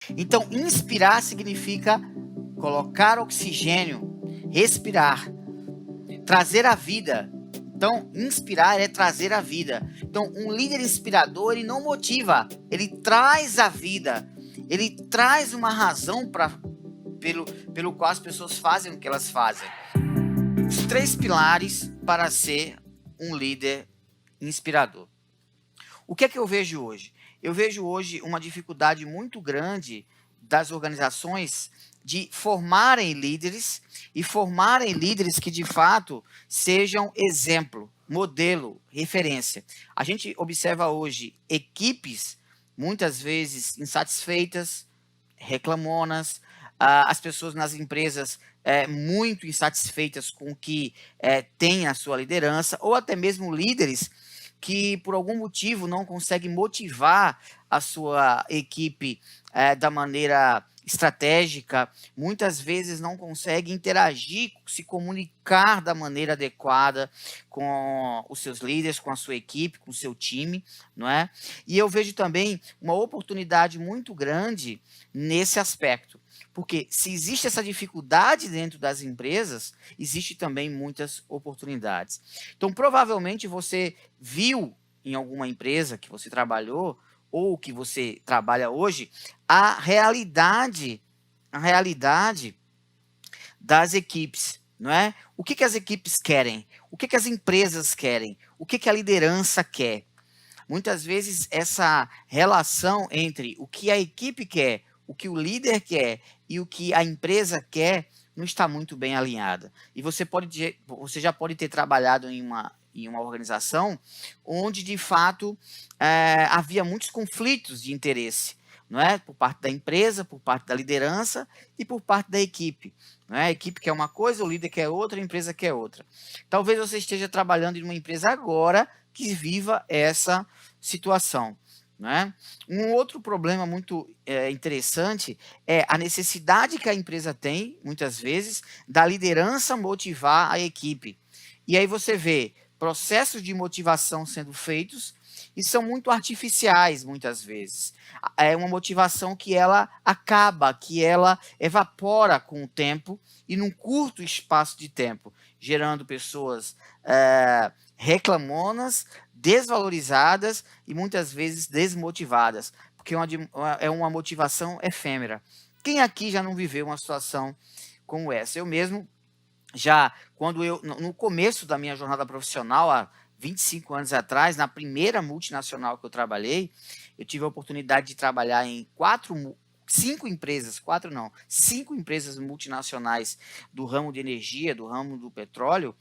Então, inspirar significa colocar oxigênio, respirar, trazer a vida. Então, inspirar é trazer a vida. Então, um líder inspirador, ele não motiva, ele traz a vida. Ele traz uma razão pelo qual as pessoas fazem o que elas fazem. Os 3 pilares para ser um líder inspirador. O que é que eu vejo hoje? Eu vejo hoje uma dificuldade muito grande das organizações de formarem líderes e formarem líderes que de fato sejam exemplo, modelo, referência. A gente observa hoje equipes muitas vezes insatisfeitas, reclamonas, as pessoas nas empresas muito insatisfeitas com o que tem a sua liderança, ou até mesmo líderes que por algum motivo não conseguem motivar a sua equipe da maneira estratégica, muitas vezes não conseguem interagir, se comunicar da maneira adequada com os seus líderes, com a sua equipe, com o seu time, não é? E eu vejo também uma oportunidade muito grande nesse aspecto, porque se existe essa dificuldade dentro das empresas, existe também muitas oportunidades. Então, provavelmente você viu em alguma empresa que você trabalhou ou que você trabalha hoje a realidade das equipes, não é? O que as equipes querem? O que as empresas querem? O que a liderança quer? Muitas vezes essa relação entre o que a equipe quer, o que o líder quer e o que a empresa quer não está muito bem alinhada. E você já pode ter trabalhado em uma organização onde de fato havia muitos conflitos de interesse, não é? Por parte da empresa, por parte da liderança e por parte da equipe. Não é? A equipe quer uma coisa, o líder quer outra, a empresa quer outra. Talvez você esteja trabalhando em uma empresa agora que viva essa situação. Né? Um outro problema muito interessante é a necessidade que a empresa tem, muitas vezes, da liderança motivar a equipe. E aí você vê processos de motivação sendo feitos e são muito artificiais, muitas vezes. É uma motivação que ela acaba, que ela evapora com o tempo e num curto espaço de tempo, gerando pessoas reclamonas, desvalorizadas e muitas vezes desmotivadas, porque é uma motivação efêmera. Quem aqui já não viveu uma situação como essa? Eu mesmo, já quando no começo da minha jornada profissional, há 25 anos atrás, na primeira multinacional que eu trabalhei, eu tive a oportunidade de trabalhar em cinco empresas multinacionais do ramo de energia, do ramo do petróleo,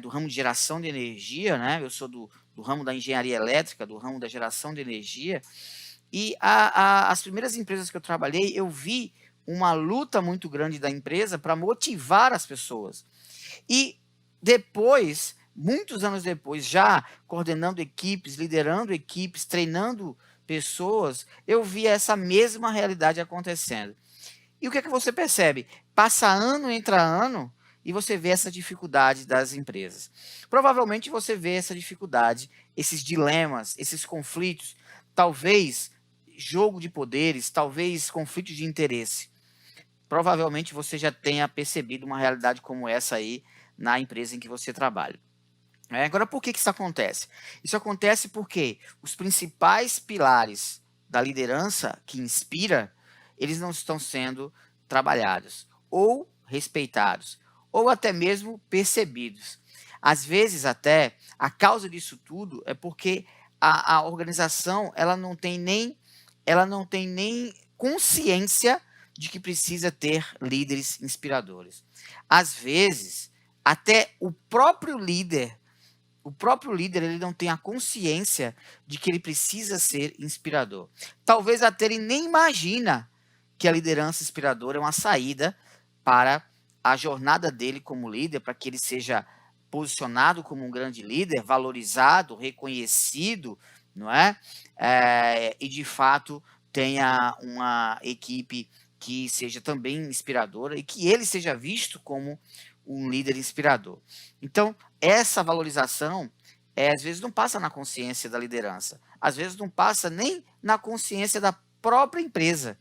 do ramo de geração de energia, né? Eu sou do ramo da engenharia elétrica, do ramo da geração de energia, e as primeiras empresas que eu trabalhei, eu vi uma luta muito grande da empresa para motivar as pessoas. E depois, muitos anos depois, já coordenando equipes, liderando equipes, treinando pessoas, eu vi essa mesma realidade acontecendo. E o que é que você percebe? Passa ano, entra ano, e você vê essa dificuldade das empresas. Provavelmente você vê essa dificuldade, esses dilemas, esses conflitos, talvez jogo de poderes, talvez conflitos de interesse. Provavelmente você já tenha percebido uma realidade como essa aí na empresa em que você trabalha. Agora, por que isso acontece? Isso acontece porque os principais pilares da liderança que inspira, eles não estão sendo trabalhados, ou respeitados, ou até mesmo percebidos. Às vezes, até, a causa disso tudo é porque a organização ela não tem nem consciência de que precisa ter líderes inspiradores. Às vezes, até o próprio líder ele não tem a consciência de que ele precisa ser inspirador. Talvez até ele nem imagina que a liderança inspiradora é uma saída para a jornada dele como líder, para que ele seja posicionado como um grande líder, valorizado, reconhecido, não é? E de fato tenha uma equipe que seja também inspiradora e que ele seja visto como um líder inspirador. Então, essa valorização, às vezes não passa na consciência da liderança, às vezes não passa nem na consciência da própria empresa,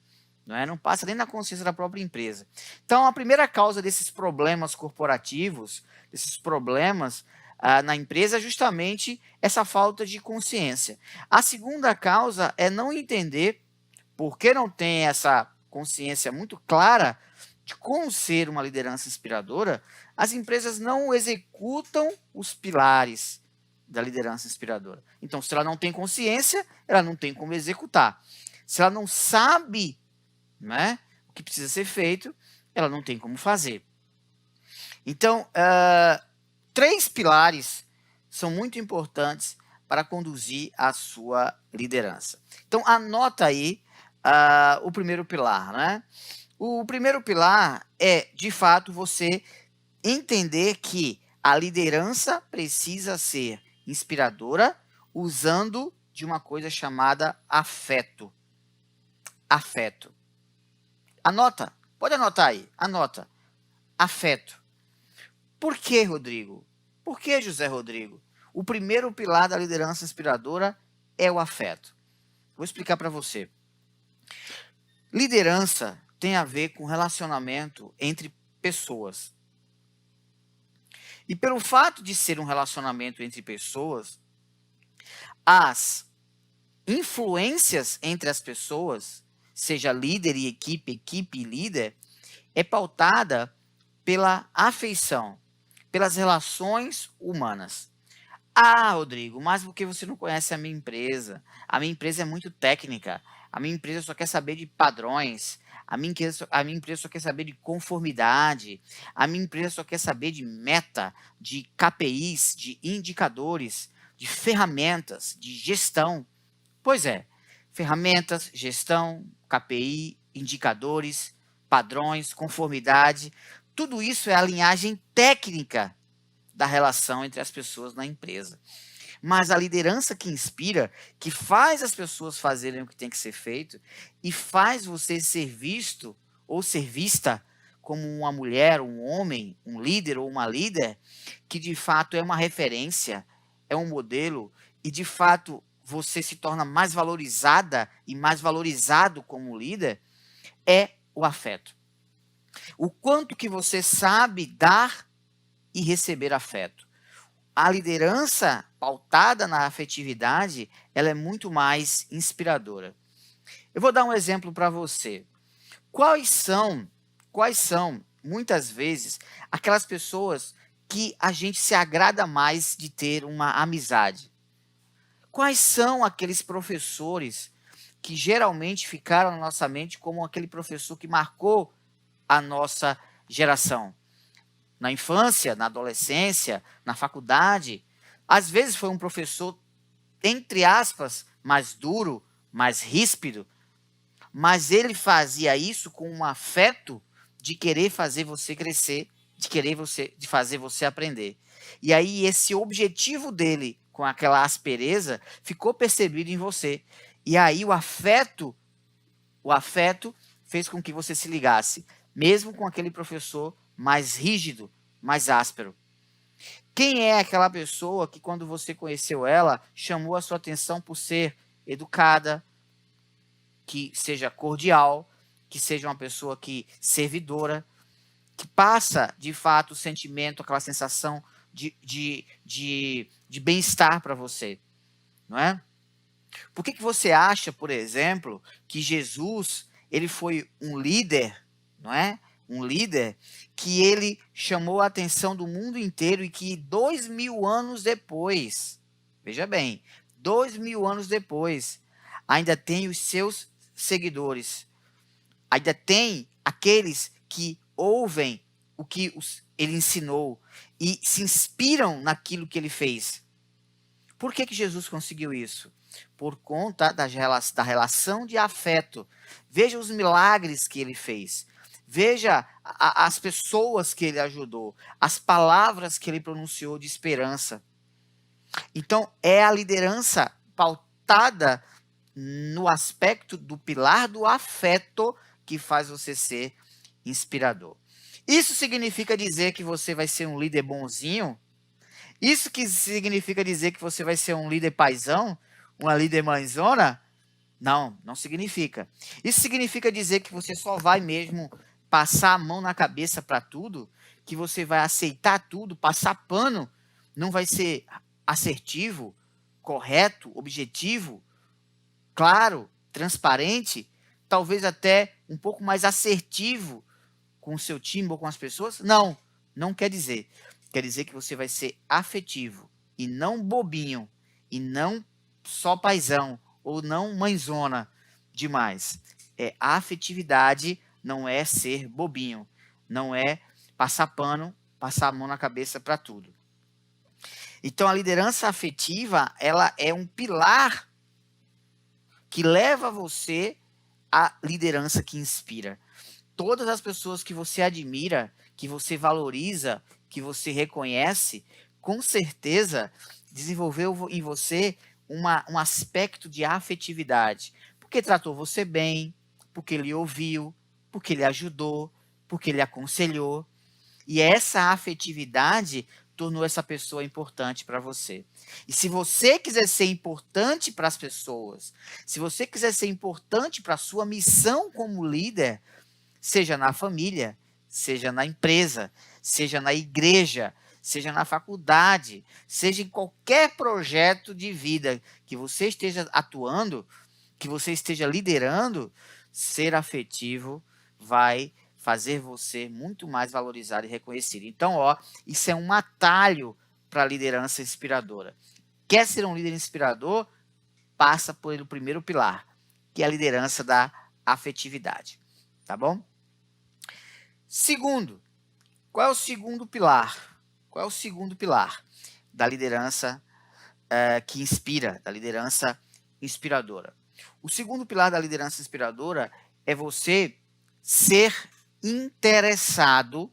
não é? Não passa nem na consciência da própria empresa. Então, a primeira causa desses problemas corporativos, desses problemas na empresa, é justamente essa falta de consciência. A segunda causa é não entender, porque não tem essa consciência muito clara de como ser uma liderança inspiradora, as empresas não executam os pilares da liderança inspiradora. Então, se ela não tem consciência, ela não tem como executar. Se ela não sabe, né, o que precisa ser feito, ela não tem como fazer. Então, 3 pilares são muito importantes para conduzir a sua liderança. Então, anota aí o primeiro pilar, né? O primeiro pilar é, de fato, você entender que a liderança precisa ser inspiradora usando de uma coisa chamada afeto. Afeto. Anota, pode anotar aí, anota. Afeto. Por que, Rodrigo? Por que, José Rodrigo? O primeiro pilar da liderança inspiradora é o afeto. Vou explicar para você. Liderança tem a ver com relacionamento entre pessoas. E pelo fato de ser um relacionamento entre pessoas, as influências entre as pessoas, seja líder e equipe, equipe e líder, é pautada pela afeição, pelas relações humanas. Ah, Rodrigo, mas porque você não conhece a minha empresa? A minha empresa é muito técnica. A minha empresa só quer saber de padrões. A minha empresa só quer saber de conformidade. A minha empresa só quer saber de meta, de KPIs, de indicadores, de ferramentas, de gestão. Pois é, ferramentas, gestão, KPI, indicadores, padrões, conformidade. Tudo isso é a linhagem técnica da relação entre as pessoas na empresa. Mas a liderança que inspira, que faz as pessoas fazerem o que tem que ser feito e faz você ser visto ou ser vista como uma mulher, um homem, um líder ou uma líder, que de fato é uma referência, é um modelo e de fato você se torna mais valorizada e mais valorizado como líder, é o afeto. O quanto que você sabe dar e receber afeto. A liderança pautada na afetividade, ela é muito mais inspiradora. Eu vou dar um exemplo para você. Quais são, muitas vezes, aquelas pessoas que a gente se agrada mais de ter uma amizade? Quais são aqueles professores que geralmente ficaram na nossa mente como aquele professor que marcou a nossa geração? Na infância, na adolescência, na faculdade, às vezes foi um professor, entre aspas, mais duro, mais ríspido, mas ele fazia isso com um afeto de querer fazer você crescer, de fazer você aprender. E aí esse objetivo dele com aquela aspereza ficou percebido em você. E aí o afeto fez com que você se ligasse, mesmo com aquele professor mais rígido, mais áspero. Quem é aquela pessoa que, quando você conheceu ela, chamou a sua atenção por ser educada, que seja cordial, que seja uma pessoa servidora, que passa, de fato, o sentimento, aquela sensação de bem-estar para você, não é? Por que você acha, por exemplo, que Jesus ele foi um líder, não é? Um líder que ele chamou a atenção do mundo inteiro e que 2000 anos depois, veja bem, 2000 anos depois, ainda tem os seus seguidores, ainda tem aqueles que ouvem o que ele ensinou e se inspiram naquilo que ele fez. Por que Jesus conseguiu isso? Por conta da relação de afeto. Veja os milagres que ele fez. Veja as pessoas que ele ajudou, as palavras que ele pronunciou de esperança. Então, é a liderança pautada no aspecto do pilar do afeto que faz você ser inspirador. Isso significa dizer que você vai ser um líder bonzinho? Isso que significa dizer que você vai ser um líder paizão? Uma líder mãezona? Não, não significa. Isso significa dizer que você só vai mesmo passar a mão na cabeça para tudo, que você vai aceitar tudo, passar pano, não vai ser assertivo, correto, objetivo, claro, transparente, talvez até um pouco mais assertivo com o seu time ou com as pessoas? Não, não quer dizer. Quer dizer que você vai ser afetivo e não bobinho e não só paizão ou não mãezona demais. A afetividade não é ser bobinho, não é passar pano, passar a mão na cabeça para tudo. Então a liderança afetiva, ela é um pilar que leva você à liderança que inspira. Todas as pessoas que você admira, que você valoriza, que você reconhece, com certeza desenvolveu em você um aspecto de afetividade. Porque tratou você bem, porque ele ouviu, porque ele ajudou, porque ele aconselhou. E essa afetividade tornou essa pessoa importante para você. E se você quiser ser importante para as pessoas, se você quiser ser importante para a sua missão como líder, seja na família, seja na empresa, seja na igreja, seja na faculdade, seja em qualquer projeto de vida que você esteja atuando, que você esteja liderando, ser afetivo vai fazer você muito mais valorizado e reconhecido. Então, isso é um atalho para a liderança inspiradora. Quer ser um líder inspirador? Passa por o primeiro pilar, que é a liderança da afetividade. Tá bom? Segundo, qual é o segundo pilar? Qual é o segundo pilar da liderança que inspira, da liderança inspiradora? O segundo pilar da liderança inspiradora é você ser interessado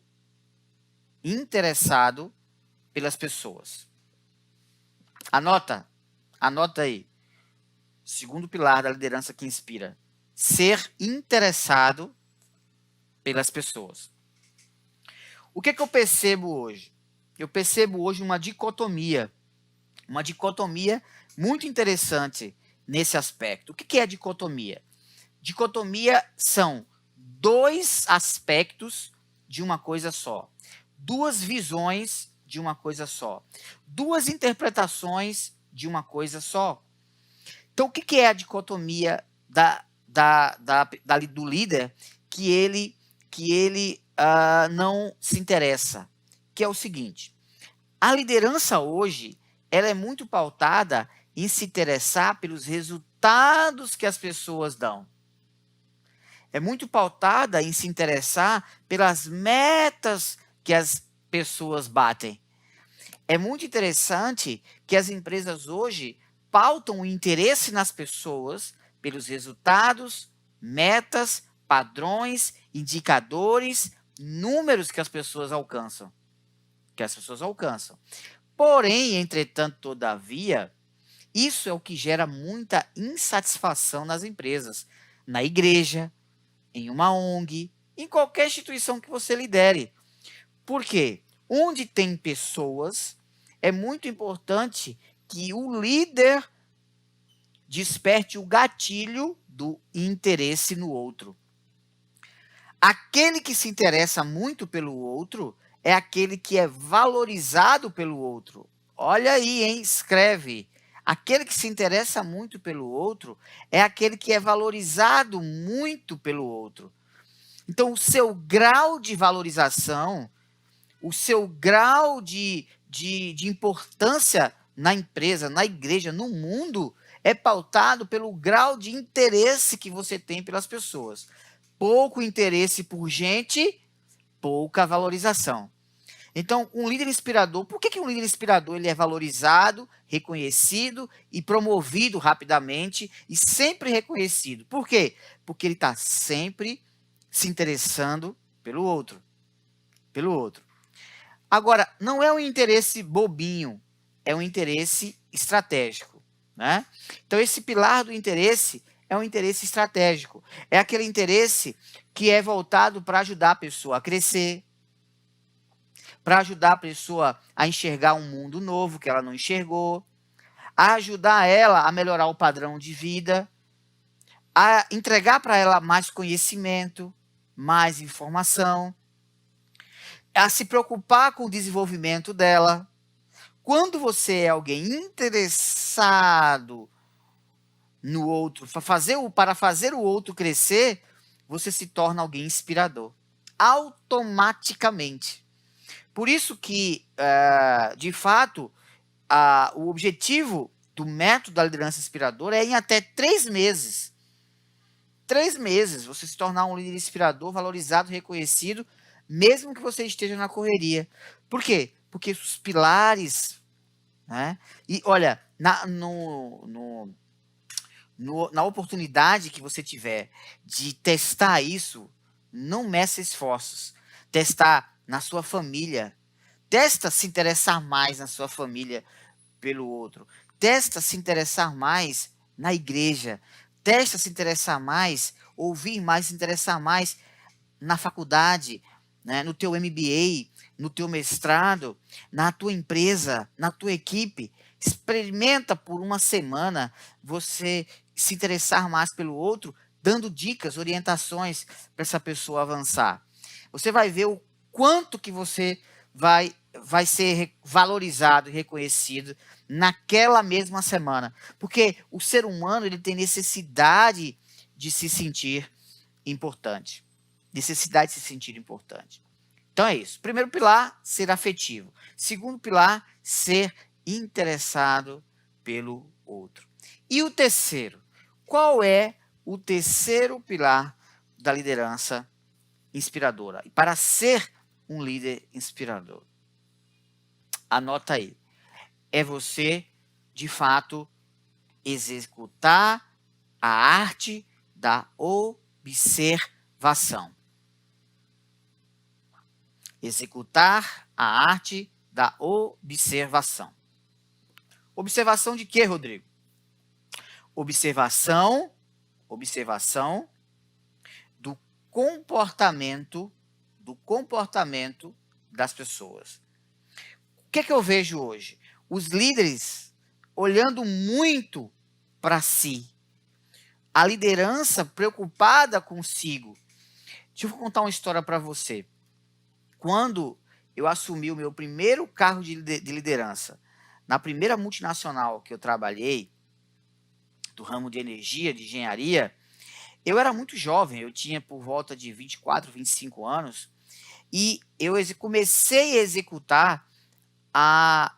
pelas pessoas. Anota aí. Segundo pilar da liderança que inspira. Ser interessado pelas pessoas. O que eu percebo hoje? Eu percebo hoje uma dicotomia muito interessante nesse aspecto. O que é a dicotomia? Dicotomia são dois aspectos de uma coisa só, duas visões de uma coisa só, duas interpretações de uma coisa só. Então, o que é a dicotomia do líder que ele não se interessa? Que é o seguinte: a liderança hoje ela é muito pautada em se interessar pelos resultados que as pessoas dão. É muito pautada em se interessar pelas metas que as pessoas batem. É muito interessante que as empresas hoje pautam o interesse nas pessoas pelos resultados, metas, padrões, indicadores, números que as pessoas alcançam. Porém, entretanto, todavia, isso é o que gera muita insatisfação nas empresas, na igreja, em uma ONG, em qualquer instituição que você lidere. Por quê? Onde tem pessoas, é muito importante que o líder desperte o gatilho do interesse no outro. Aquele que se interessa muito pelo outro é aquele que é valorizado pelo outro. Olha aí, hein? Escreve. Aquele que se interessa muito pelo outro é aquele que é valorizado muito pelo outro. Então, o seu grau de valorização, o seu grau de importância na empresa, na igreja, no mundo, é pautado pelo grau de interesse que você tem pelas pessoas. Pouco interesse por gente, pouca valorização. Então, um líder inspirador, por que um líder inspirador ele é valorizado, reconhecido e promovido rapidamente e sempre reconhecido? Por quê? Porque ele está sempre se interessando pelo outro. Agora, não é um interesse bobinho, é um interesse estratégico, né? Então, esse pilar do interesse é um interesse estratégico. É aquele interesse que é voltado para ajudar a pessoa a crescer, para ajudar a pessoa a enxergar um mundo novo que ela não enxergou, a ajudar ela a melhorar o padrão de vida. a entregar para ela mais conhecimento, mais informação, a se preocupar com o desenvolvimento dela. Quando você é alguém interessado no outro, para fazer o outro crescer, você se torna alguém inspirador, automaticamente. Por isso que, de fato, o objetivo do método da liderança inspiradora é em até 3 meses. 3 meses, você se tornar um líder inspirador, valorizado, reconhecido, mesmo que você esteja na correria. Por quê? Porque os pilares, né? E olha, na oportunidade que você tiver de testar isso, não meça esforços. Testar na sua família. Testa se interessar mais na sua família pelo outro. Testa se interessar mais na igreja. Testa se interessar mais, ouvir mais, se interessar mais na faculdade, né, no teu MBA, no teu mestrado, na tua empresa, na tua equipe. Experimenta por uma semana você se interessar mais pelo outro, dando dicas, orientações para essa pessoa avançar. Você vai ver o quanto que você vai ser valorizado e reconhecido naquela mesma semana. Porque o ser humano ele tem necessidade de se sentir importante. Necessidade de se sentir importante. Então é isso. Primeiro pilar, ser afetivo. Segundo pilar, ser interessado pelo outro. E o terceiro? Qual é o terceiro pilar da liderança inspiradora? E para ser um líder inspirador, anota aí. É você, de fato, executar a arte da observação. Executar a arte da observação. Observação de quê, Rodrigo? Observação do comportamento das pessoas. O que é que eu vejo hoje? Os líderes olhando muito para si. A liderança preocupada consigo. Deixa eu contar uma história para você. Quando eu assumi o meu primeiro cargo de liderança, na primeira multinacional que eu trabalhei, do ramo de energia, de engenharia, eu era muito jovem, eu tinha por volta de 24, 25 anos, e eu comecei a executar a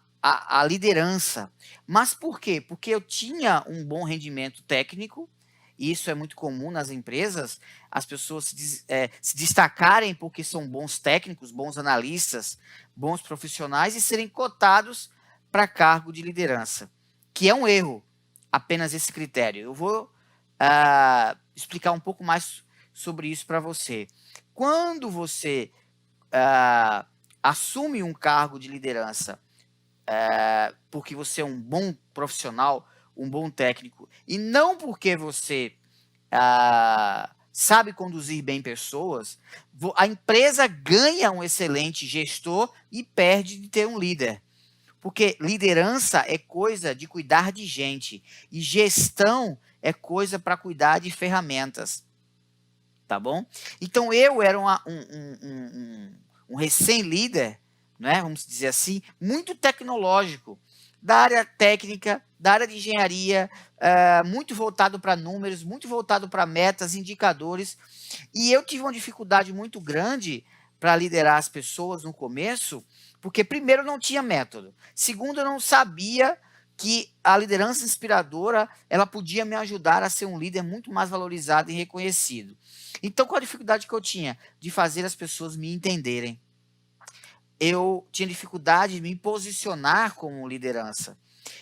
liderança. Mas por quê? Porque eu tinha um bom rendimento técnico, e isso é muito comum nas empresas, as pessoas se destacarem porque são bons técnicos, bons analistas, bons profissionais e serem cotados para cargo de liderança, que é um erro, apenas esse critério. Eu vou explicar um pouco mais sobre isso para você. Quando você assume um cargo de liderança porque você é um bom profissional, um bom técnico, e não porque você sabe conduzir bem pessoas, a empresa ganha um excelente gestor e perde de ter um líder. Porque liderança é coisa de cuidar de gente, e gestão é coisa para cuidar de ferramentas. Tá bom? Então eu era um recém-líder, né, vamos dizer assim, muito tecnológico, da área técnica, da área de engenharia, muito voltado para números, muito voltado para metas, indicadores, e eu tive uma dificuldade muito grande para liderar as pessoas no começo, porque primeiro não tinha método, segundo eu não sabia que a liderança inspiradora ela podia me ajudar a ser um líder muito mais valorizado e reconhecido. Então, qual a dificuldade que eu tinha? De fazer as pessoas me entenderem. Eu tinha dificuldade de me posicionar como liderança.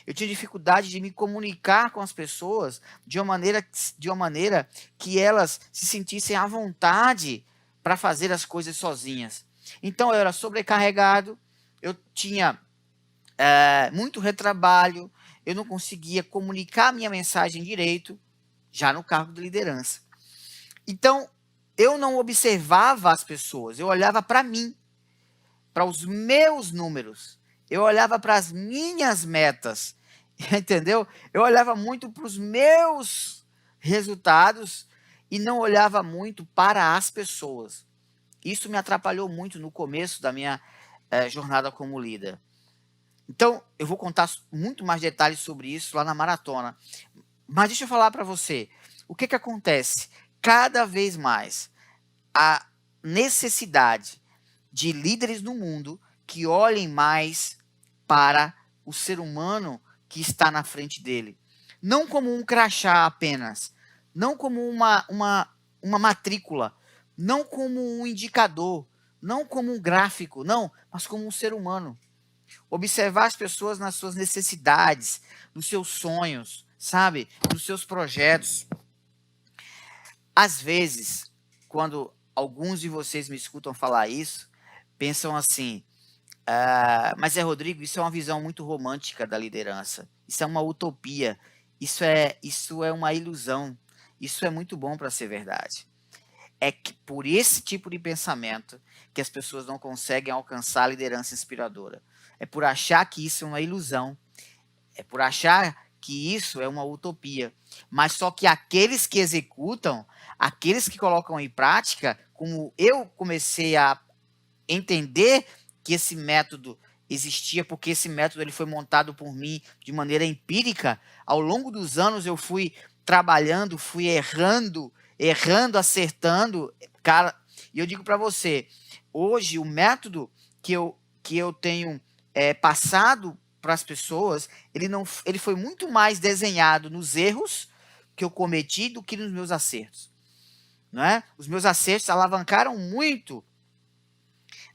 Eu tinha dificuldade de me comunicar com as pessoas de uma maneira que elas se sentissem à vontade para fazer as coisas sozinhas. Então, eu era sobrecarregado, eu tinha muito retrabalho, eu não conseguia comunicar a minha mensagem direito, já no cargo de liderança. Então, eu não observava as pessoas, eu olhava para mim, para os meus números, eu olhava para as minhas metas, entendeu? Eu olhava muito para os meus resultados e não olhava muito para as pessoas. Isso me atrapalhou muito no começo da minha jornada como líder. Então, eu vou contar muito mais detalhes sobre isso lá na maratona. Mas deixa eu falar para você, o que acontece? Cada vez mais, a necessidade de líderes no mundo que olhem mais para o ser humano que está na frente dele. Não como um crachá apenas, não como uma matrícula, não como um indicador, não como um gráfico, não, mas como um ser humano. Observar as pessoas nas suas necessidades, nos seus sonhos, sabe? Nos seus projetos. Às vezes, quando alguns de vocês me escutam falar isso, pensam assim, mas Rodrigo, isso é uma visão muito romântica da liderança. Isso é uma utopia. Isso é uma ilusão. Isso é muito bom para ser verdade. É que por esse tipo de pensamento que as pessoas não conseguem alcançar a liderança inspiradora. É por achar que isso é uma ilusão. É por achar que isso é uma utopia. Mas só que aqueles que executam, aqueles que colocam em prática, como eu comecei a entender que esse método existia, porque esse método ele foi montado por mim de maneira empírica, ao longo dos anos eu fui trabalhando, fui errando, acertando, cara, e eu digo para você, hoje o método que eu tenho passado para as pessoas, ele foi muito mais desenhado nos erros que eu cometi do que nos meus acertos, não é? Os meus acertos alavancaram muito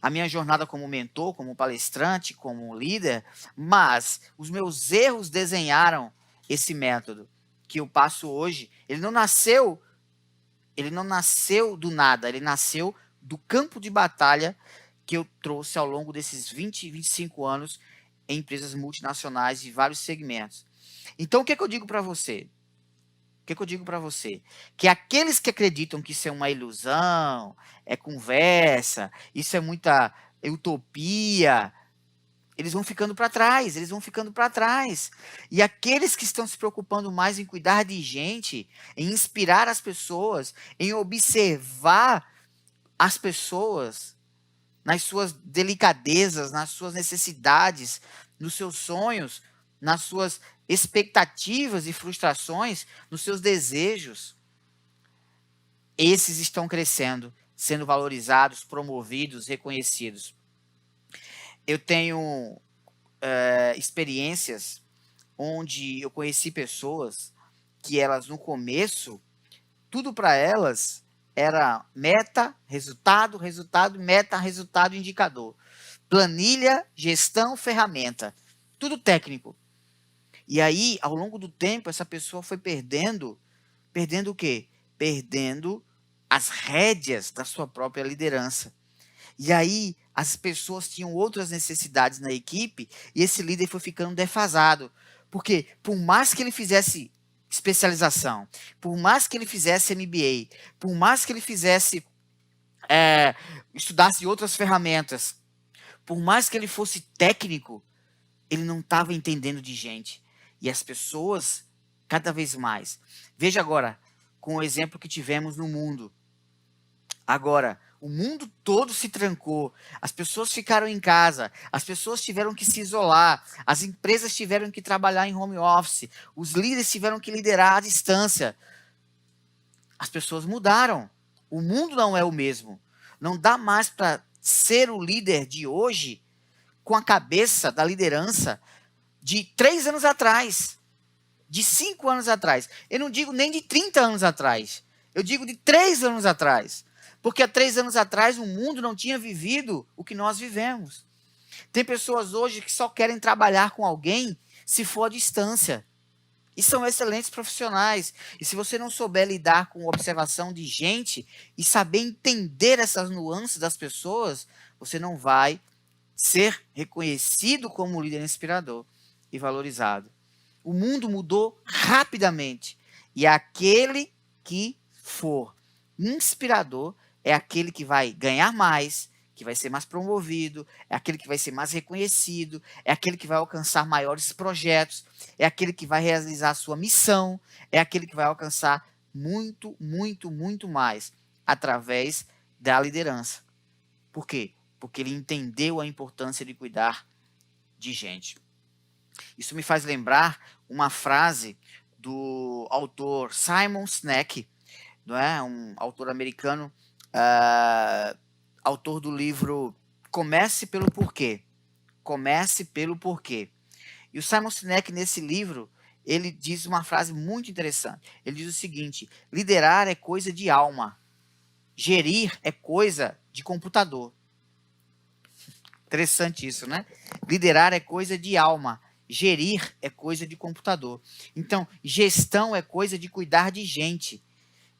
a minha jornada como mentor, como palestrante, como líder, mas os meus erros desenharam esse método que eu passo hoje. Ele não nasceu do nada, ele nasceu do campo de batalha que eu trouxe ao longo desses 20, 25 anos em empresas multinacionais de vários segmentos. Então, o que eu digo para você? Que aqueles que acreditam que isso é uma ilusão, é conversa, isso é muita utopia, eles vão ficando para trás, E aqueles que estão se preocupando mais em cuidar de gente, em inspirar as pessoas, em observar as pessoas nas suas delicadezas, nas suas necessidades, nos seus sonhos, nas suas expectativas e frustrações, nos seus desejos, esses estão crescendo, sendo valorizados, promovidos, reconhecidos. Eu tenho experiências onde eu conheci pessoas que elas, no começo, tudo para elas era meta, resultado, meta, resultado, indicador. Planilha, gestão, ferramenta. Tudo técnico. E aí, ao longo do tempo, essa pessoa foi perdendo o quê? Perdendo as rédeas da sua própria liderança. E aí, as pessoas tinham outras necessidades na equipe e esse líder foi ficando defasado. Porque, por mais que ele fizesse especialização, por mais que ele fizesse MBA, por mais que ele fizesse, estudasse outras ferramentas, por mais que ele fosse técnico, ele não estava entendendo de gente. E as pessoas, cada vez mais. Veja agora, com o exemplo que tivemos no mundo. Agora, o mundo todo se trancou, as pessoas ficaram em casa, as pessoas tiveram que se isolar, as empresas tiveram que trabalhar em home office, os líderes tiveram que liderar à distância. As pessoas mudaram. O mundo não é o mesmo. Não dá mais para ser o líder de hoje com a cabeça da liderança de 3 anos atrás, de 5 anos atrás. Eu não digo nem de 30 anos atrás. Eu digo de 3 anos atrás. Porque há 3 anos atrás o mundo não tinha vivido o que nós vivemos. Tem pessoas hoje que só querem trabalhar com alguém se for à distância. E são excelentes profissionais. E se você não souber lidar com observação de gente e saber entender essas nuances das pessoas, você não vai ser reconhecido como líder inspirador e valorizado. O mundo mudou rapidamente. E aquele que for inspirador é aquele que vai ganhar mais, que vai ser mais promovido, é aquele que vai ser mais reconhecido, é aquele que vai alcançar maiores projetos, é aquele que vai realizar a sua missão, é aquele que vai alcançar muito, muito, muito mais através da liderança. Por quê? Porque ele entendeu a importância de cuidar de gente. Isso me faz lembrar uma frase do autor Simon Sinek, não é? Um autor americano, autor do livro Comece pelo Porquê. Comece pelo Porquê. E o Simon Sinek, nesse livro, ele diz uma frase muito interessante. Ele diz o seguinte: liderar é coisa de alma, gerir é coisa de computador. Interessante isso, né? Liderar é coisa de alma, gerir é coisa de computador. Então, gestão é coisa de cuidar de gente,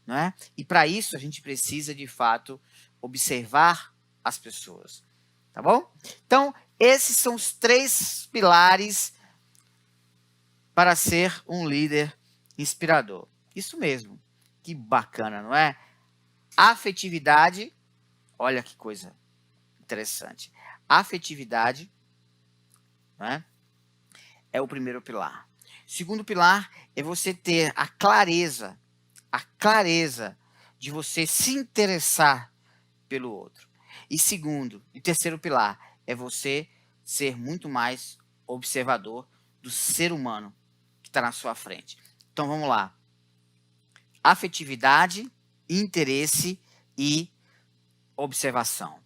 não é? E para isso a gente precisa, de fato, observar as pessoas, tá bom? Então, esses são os 3 pilares para ser um líder inspirador. Isso mesmo. Que bacana, não é? Afetividade, olha que coisa interessante. Afetividade, né, é o primeiro pilar. Segundo pilar é você ter a clareza de você se interessar pelo outro. E terceiro pilar é você ser muito mais observador do ser humano que está na sua frente. Então vamos lá. Afetividade, interesse e observação.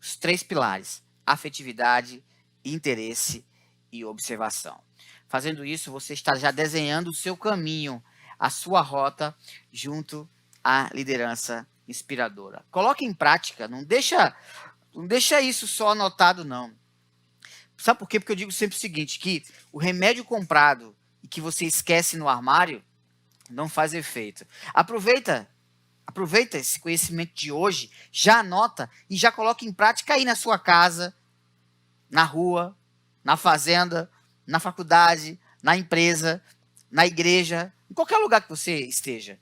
Os 3 pilares: afetividade, interesse e observação. Fazendo isso, você está já desenhando o seu caminho, a sua rota, junto à liderança inspiradora. Coloque em prática, não deixa isso só anotado, não. Sabe por quê? Porque eu digo sempre o seguinte, que o remédio comprado e que você esquece no armário não faz efeito. Aproveita esse conhecimento de hoje, já anota e já coloca em prática aí na sua casa, na rua, na fazenda, na faculdade, na empresa, na igreja, em qualquer lugar que você esteja.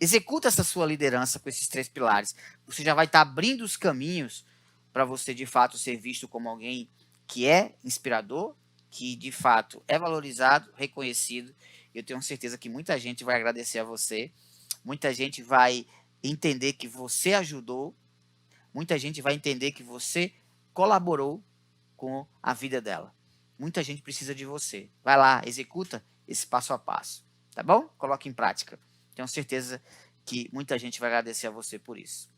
Executa essa sua liderança com esses 3 pilares. Você já vai estar abrindo os caminhos para você, de fato, ser visto como alguém que é inspirador, que, de fato, é valorizado, reconhecido. Eu tenho certeza que muita gente vai agradecer a você. Muita gente vai entender que você ajudou. Muita gente vai entender que você colaborou com a vida dela. Muita gente precisa de você. Vai lá, executa esse passo a passo. Tá bom? Coloque em prática. Tenho certeza que muita gente vai agradecer a você por isso.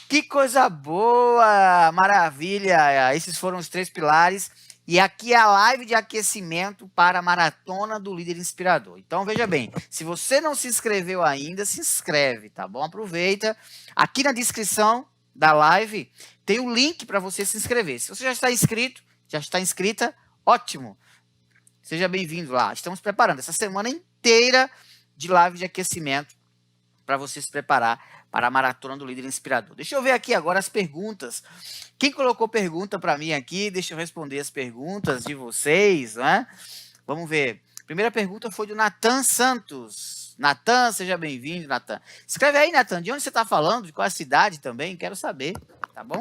Que coisa boa! Maravilha! Esses foram os 3 pilares. E aqui é a live de aquecimento para a Maratona do Líder Inspirador. Então, veja bem, se você não se inscreveu ainda, se inscreve, tá bom? Aproveita. Aqui na descrição da live tem o link para você se inscrever. Se você já está inscrito, já está inscrita, ótimo. Seja bem-vindo lá. Estamos preparando essa semana inteira de live de aquecimento para você se preparar para a Maratona do Líder Inspirador. Deixa eu ver aqui agora as perguntas. Quem colocou pergunta para mim aqui? Deixa eu responder as perguntas de vocês, né? Vamos ver. Primeira pergunta foi do Natan Santos. Natan, seja bem-vindo, Natan. Escreve aí, Natan, de onde você está falando, de qual a cidade também, quero saber, tá bom?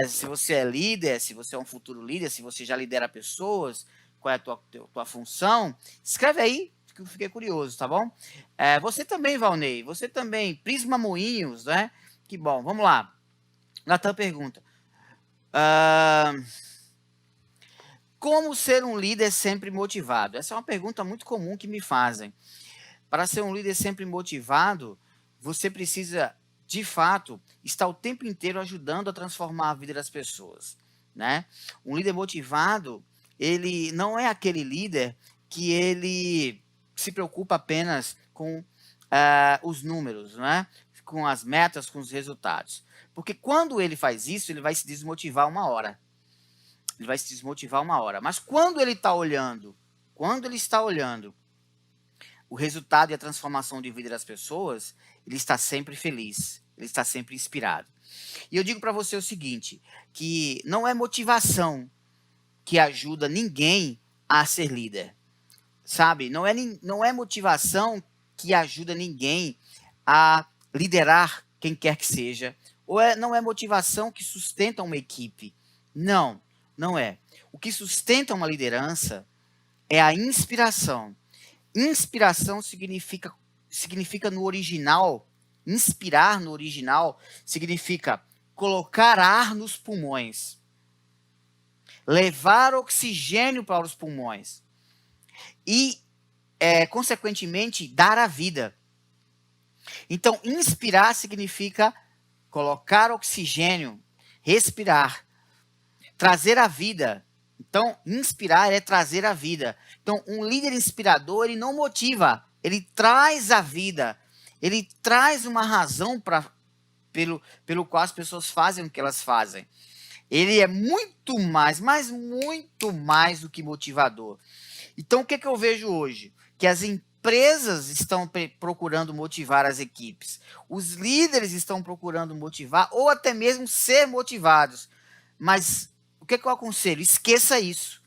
Se você é líder, se você é um futuro líder, se você já lidera pessoas, qual é a tua função, escreve aí, que eu fiquei curioso, tá bom? Você também, Valnei, você também, Prisma Moinhos, né? Que bom, vamos lá. Natan pergunta. Como ser um líder sempre motivado? Essa é uma pergunta muito comum que me fazem. Para ser um líder sempre motivado, você precisa, de fato, estar o tempo inteiro ajudando a transformar a vida das pessoas, né? Um líder motivado, ele não é aquele líder que ele se preocupa apenas com os números, né? Com as metas, com os resultados. Porque quando ele faz isso, ele vai se desmotivar uma hora. Ele vai se desmotivar uma hora. Mas quando ele está olhando o resultado e a transformação de vida das pessoas, ele está sempre feliz, ele está sempre inspirado. E eu digo para você o seguinte, que não é motivação que ajuda ninguém a ser líder, sabe? Não é motivação que ajuda ninguém a liderar quem quer que seja, não é motivação que sustenta uma equipe. Não é. O que sustenta uma liderança é a inspiração, Inspiração significa no original, inspirar no original significa colocar ar nos pulmões, levar oxigênio para os pulmões e, consequentemente, dar a vida. Então, inspirar significa colocar oxigênio, respirar, trazer a vida. Então, inspirar é trazer a vida. Então, um líder inspirador, ele não motiva, ele traz a vida. Ele traz uma razão pelo qual as pessoas fazem o que elas fazem. Ele é muito mais, mas muito mais do que motivador. Então, o que eu vejo hoje? Que as empresas estão procurando motivar as equipes. Os líderes estão procurando motivar ou até mesmo ser motivados. Mas o que eu aconselho? Esqueça isso.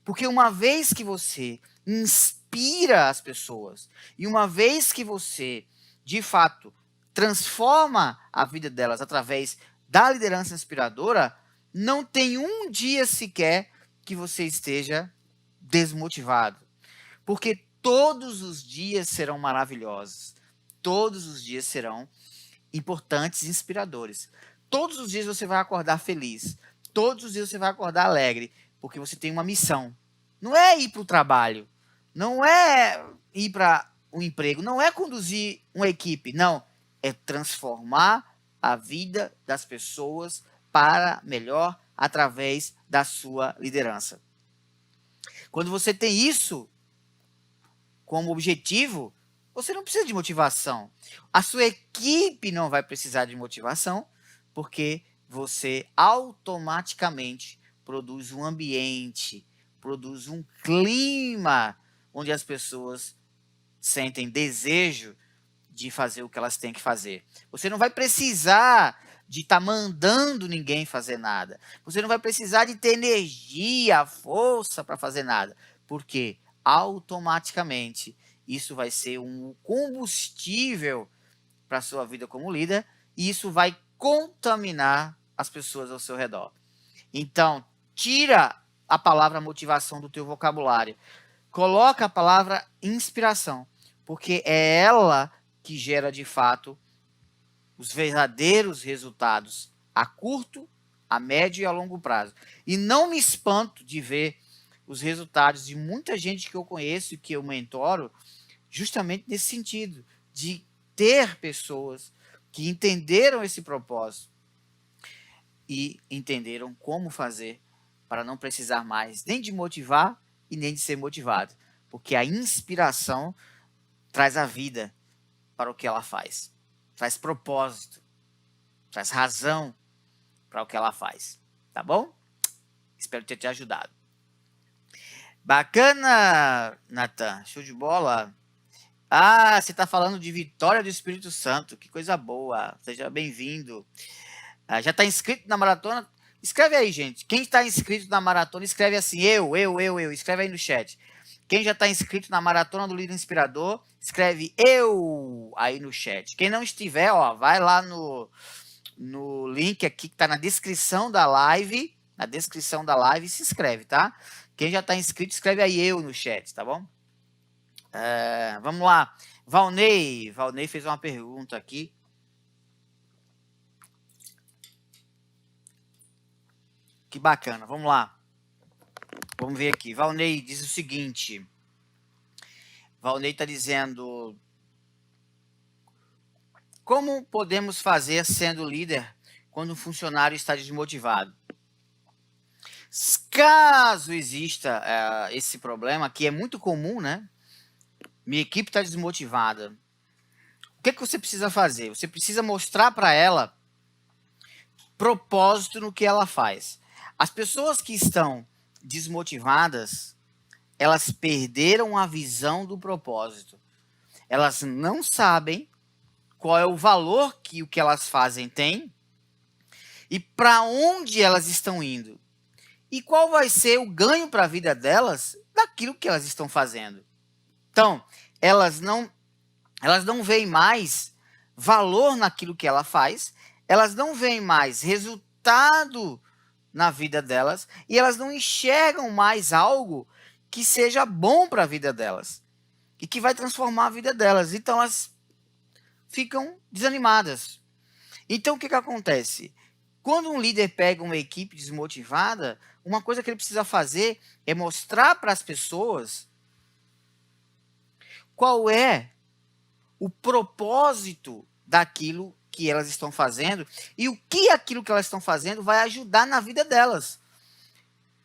Porque uma vez que você inspira as pessoas e uma vez que você, de fato, transforma a vida delas através da liderança inspiradora, não tem um dia sequer que você esteja desmotivado. Porque todos os dias serão maravilhosos. Todos os dias serão importantes e inspiradores. Todos os dias você vai acordar feliz. Todos os dias você vai acordar alegre. Porque você tem uma missão. Não é ir para o trabalho. Não é ir para um emprego. Não é conduzir uma equipe. Não. É transformar a vida das pessoas para melhor através da sua liderança. Quando você tem isso como objetivo, você não precisa de motivação. A sua equipe não vai precisar de motivação, porque você automaticamente produz um ambiente, produz um clima onde as pessoas sentem desejo de fazer o que elas têm que fazer. Você não vai precisar de estar mandando ninguém fazer nada. Você não vai precisar de ter energia, força para fazer nada. Porque automaticamente isso vai ser um combustível para a sua vida como líder e isso vai contaminar as pessoas ao seu redor. Então, tira a palavra motivação do teu vocabulário. Coloca a palavra inspiração, porque é ela que gera de fato os verdadeiros resultados a curto, a médio e a longo prazo. E não me espanto de ver os resultados de muita gente que eu conheço e que eu mentoro, justamente nesse sentido, de ter pessoas que entenderam esse propósito e entenderam como fazer para não precisar mais nem de motivar e nem de ser motivado. Porque a inspiração traz a vida para o que ela faz. Traz propósito, traz razão para o que ela faz. Tá bom? Espero ter te ajudado. Bacana, Natan. Show de bola. Ah, você está falando de Vitória do Espírito Santo. Que coisa boa. Seja bem-vindo. Já está inscrito na maratona? Escreve aí, gente. Quem está inscrito na maratona, escreve assim. Eu. Escreve aí no chat. Quem já está inscrito na Maratona do Líder Inspirador, escreve eu aí no chat. Quem não estiver, ó, vai lá no link aqui que está na descrição da live. Na descrição da live, se inscreve, tá? Quem já está inscrito, escreve aí eu no chat, tá bom? Vamos lá. Valnei fez uma pergunta aqui. Que bacana, vamos lá. Vamos ver aqui. Valnei diz o seguinte. Valnei está dizendo: como podemos fazer sendo líder quando um funcionário está desmotivado? Caso exista esse problema, que é muito comum, né? Minha equipe está desmotivada. O que você precisa fazer? Você precisa mostrar para ela propósito no que ela faz. As pessoas que estão desmotivadas, elas perderam a visão do propósito. Elas não sabem qual é o valor que o que elas fazem tem e para onde elas estão indo. E qual vai ser o ganho para a vida delas daquilo que elas estão fazendo. Então, elas não veem mais valor naquilo que ela faz, elas não veem mais resultado na vida delas e elas não enxergam mais algo que seja bom para a vida delas. e que vai transformar a vida delas. Então elas ficam desanimadas. Então o que acontece? Quando um líder pega uma equipe desmotivada, uma coisa que ele precisa fazer é mostrar para as pessoas qual é o propósito daquilo que elas estão fazendo e o que aquilo que elas estão fazendo vai ajudar na vida delas.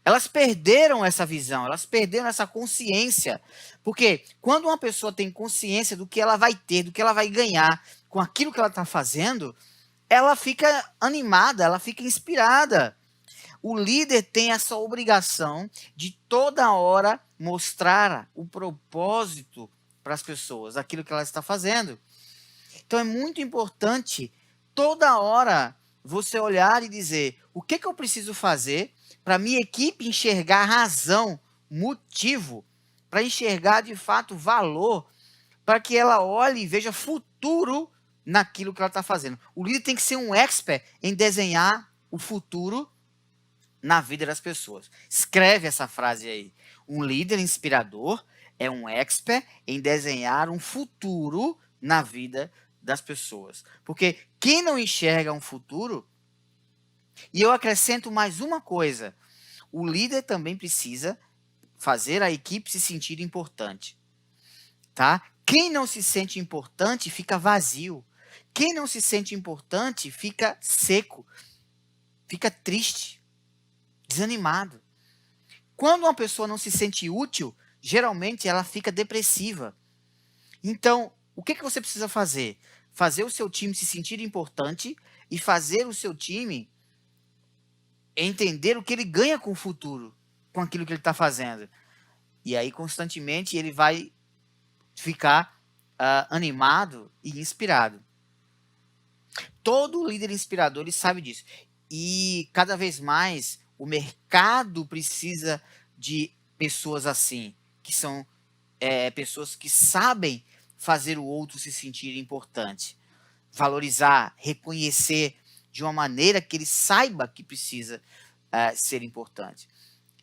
Elas perderam essa visão, elas perderam essa consciência. Porque quando uma pessoa tem consciência do que ela vai ter, do que ela vai ganhar com aquilo que ela está fazendo, ela fica animada, ela fica inspirada. O líder tem essa obrigação de toda hora mostrar o propósito para as pessoas, aquilo que ela está fazendo. Então é muito importante toda hora você olhar e dizer o que eu preciso fazer para minha equipe enxergar razão, motivo, para enxergar de fato valor, para que ela olhe e veja futuro naquilo que ela está fazendo. O líder tem que ser um expert em desenhar o futuro na vida das pessoas. Escreve essa frase aí. Um líder inspirador é um expert em desenhar um futuro na vida das pessoas. Porque quem não enxerga um futuro, e eu acrescento mais uma coisa, o líder também precisa fazer a equipe se sentir importante. Tá? Quem não se sente importante fica vazio. Quem não se sente importante fica seco, fica triste, desanimado. Quando uma pessoa não se sente útil, geralmente ela fica depressiva. Então, o que você precisa fazer? Fazer o seu time se sentir importante e fazer o seu time entender o que ele ganha com o futuro, com aquilo que ele está fazendo. E aí, constantemente, ele vai ficar animado e inspirado. Todo líder inspirador ele sabe disso. E cada vez mais o mercado precisa de pessoas assim, que são pessoas que sabem fazer o outro se sentir importante, valorizar, reconhecer de uma maneira que ele saiba que precisa ser importante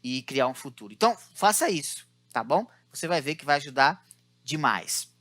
e criar um futuro. Então, faça isso, tá bom? Você vai ver que vai ajudar demais.